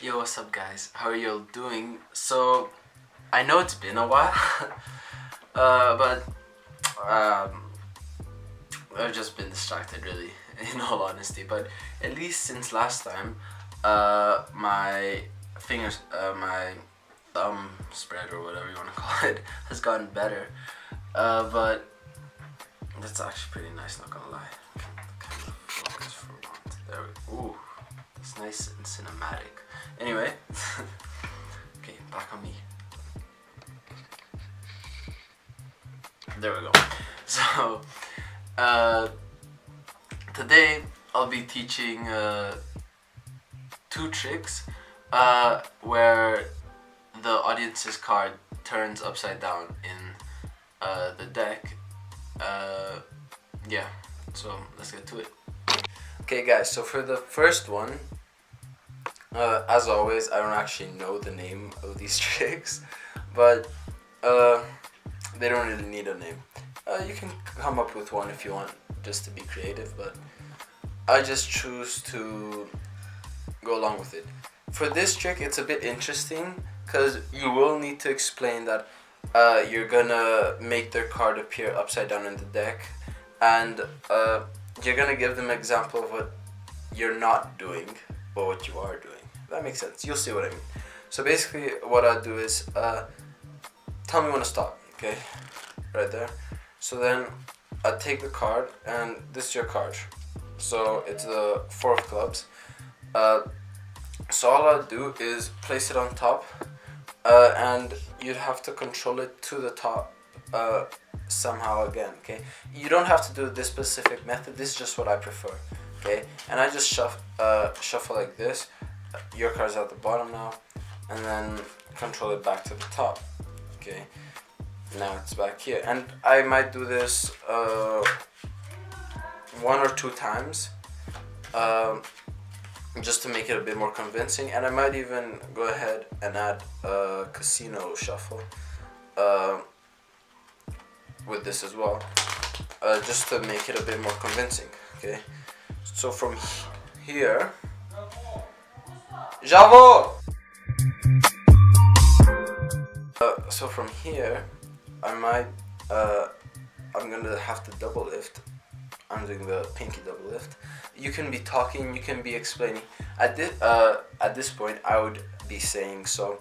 Yo, what's up, guys? How are y'all doing? So, I know it's been a while, but um, I've just been distracted, really, in all honesty. But at least since last time, my my thumb spread or whatever you want to call it, has gotten better. But that's actually pretty nice, not gonna lie. Kind of focus for once. There we go. Ooh, that's nice and cinematic. Anyway, okay, back on me. There we go. So, today I'll be teaching two tricks where the audience's card turns upside down in the deck. Yeah, so let's get to it. Okay, guys, so for the first one, as always, I don't actually know the name of these tricks, but they don't really need a name. You can come up with one if you want, just to be creative, but I just choose to go along with it. For this trick, it's a bit interesting because you will need to explain that you're gonna make their card appear upside down in the deck, and you're gonna give them an example of what you're not doing, but what you are doing. That makes sense. You'll see what I mean. So basically, what I do is tell me when to stop. Okay, right there. So then I take the card, and this is your card. So it's the four of clubs. So all I'll do is place it on top, and you'd have to control it to the top somehow again. Okay, you don't have to do this specific method. This is just what I prefer. Okay, and I just shuffle like this. Your card's at the bottom now, and then control it back to the top. Okay, now it's back here, and I might do this one or two times, just to make it a bit more convincing, and I might even go ahead and add a casino shuffle with this as well, just to make it a bit more convincing. Okay, so from here, Javo! So from here, I might, I'm gonna have to double lift. I'm doing the pinky double lift. You can be talking, you can be explaining. At this point, I would be saying, so,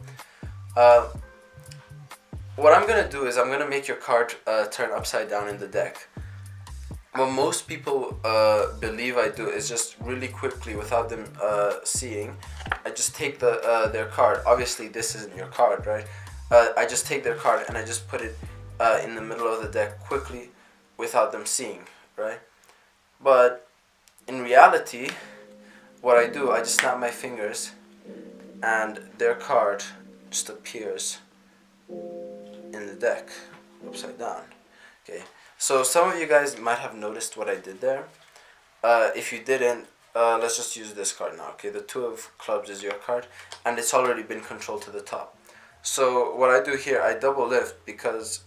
what I'm gonna do is I'm gonna make your card turn upside down in the deck. What most people believe I do is just really quickly, without them seeing, I just take their card. Obviously, this isn't your card, right? I just take their card and I just put it in the middle of the deck quickly, without them seeing, right? But in reality, what I do, I just snap my fingers, and their card just appears in the deck, upside down. Okay. So some of you guys might have noticed what I did there. If you didn't, let's just use this card now. Okay, the two of clubs is your card, and it's already been controlled to the top. So what I do here, I double lift because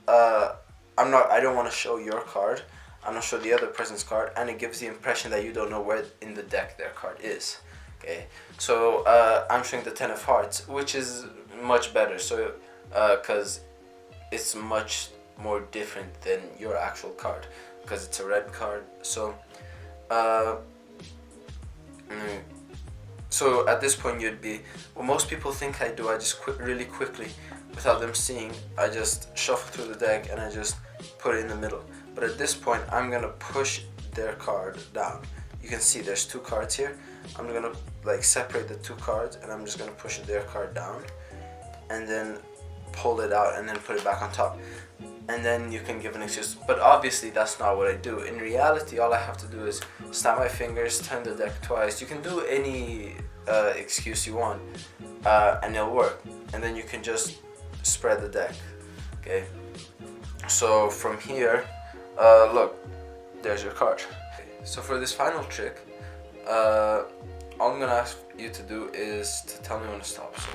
I don't want to show your card. I'm not show the other person's card, and it gives the impression that you don't know where in the deck their card is. Okay, so I'm showing the 10 of hearts, which is much better. So because it's much more different than your actual card, because it's a red card. So so at this point you'd be, what most people think I do, I just really quickly, without them seeing, I just shuffle through the deck and I just put it in the middle. But at this point, I'm gonna push their card down. You can see there's two cards here. I'm gonna like separate the two cards, and I'm just gonna push their card down, and then pull it out, and then put it back on top. And then you can give an excuse. But obviously, that's not what I do. In reality, all I have to do is snap my fingers, turn the deck twice. You can do any excuse you want, and it'll work. And then you can just spread the deck. Okay. So from here, look, there's your card. Okay. So for this final trick, all I'm gonna ask you to do is to tell me when to stop. So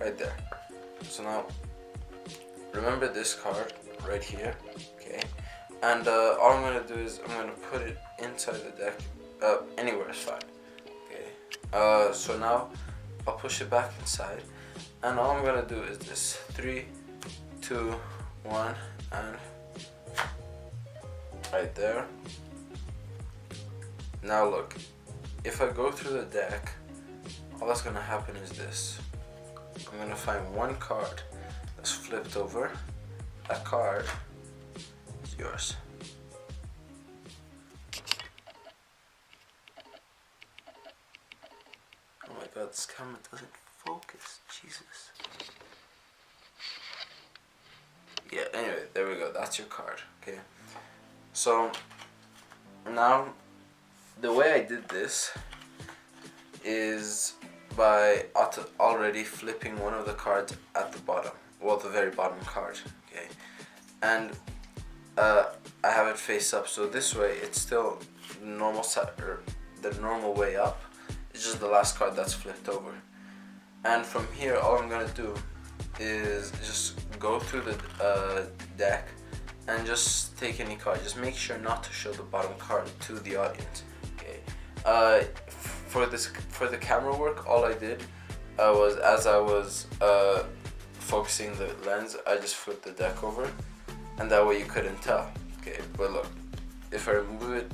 right there. So now, remember this card right here, okay? And all I'm gonna do is I'm gonna put it inside the deck. Anywhere is fine. Okay. So now I'll push it back inside, and all I'm gonna do is this: 3, 2, 1, and right there. Now look, if I go through the deck, all that's gonna happen is this: I'm gonna find one card that's flipped over. That card is yours. Oh my god, this camera doesn't focus. Jesus. Yeah, anyway, there we go. That's your card. Okay. So, now, the way I did this is by already flipping one of the cards at the bottom. Well, the very bottom card. Okay. And I have it face up, so this way it's still normal the normal way up. It's just the last card that's flipped over. And from here, all I'm gonna do is just go through the deck and just take any card. Just make sure not to show the bottom card to the audience. Okay. For the camera work, all I did was, as I was focusing the lens, I just flipped the deck over, and that way you couldn't tell. Okay, but look, if I remove it,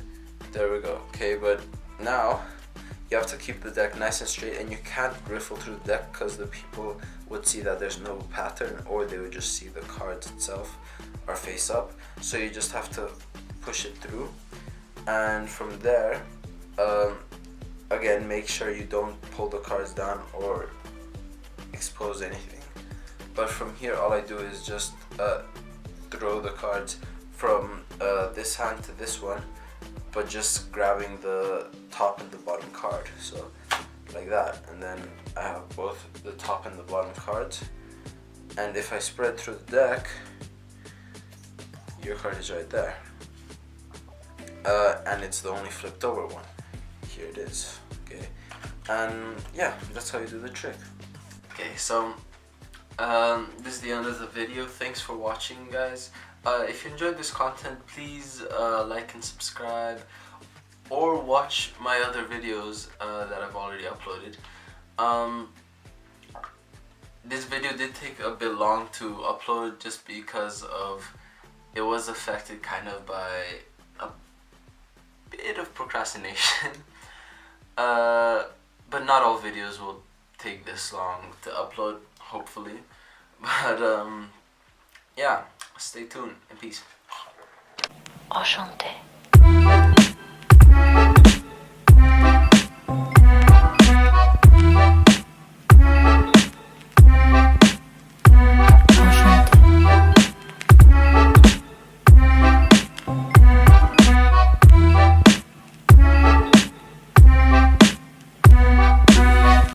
there we go. Okay, but now you have to keep the deck nice and straight, and you can't riffle through the deck because the people would see that there's no pattern, or they would just see the cards itself are face up. So you just have to push it through, and from there, again, make sure you don't pull the cards down or expose anything. But from here, all I do is just throw the cards from this hand to this one, but just grabbing the top and the bottom card, so like that. And then I have both the top and the bottom cards, and if I spread through the deck, your card is right there, and it's the only flipped over one. Here it is. Okay, and yeah, that's how you do the trick. Okay, so this is the end of the video. Thanks for watching, guys. If you enjoyed this content, please like and subscribe, or watch my other videos that I've already uploaded. This video did take a bit long to upload just because it was affected kind of by a bit of procrastination. But not all videos will take this long to upload, hopefully. But yeah, stay tuned and peace. Enchanté.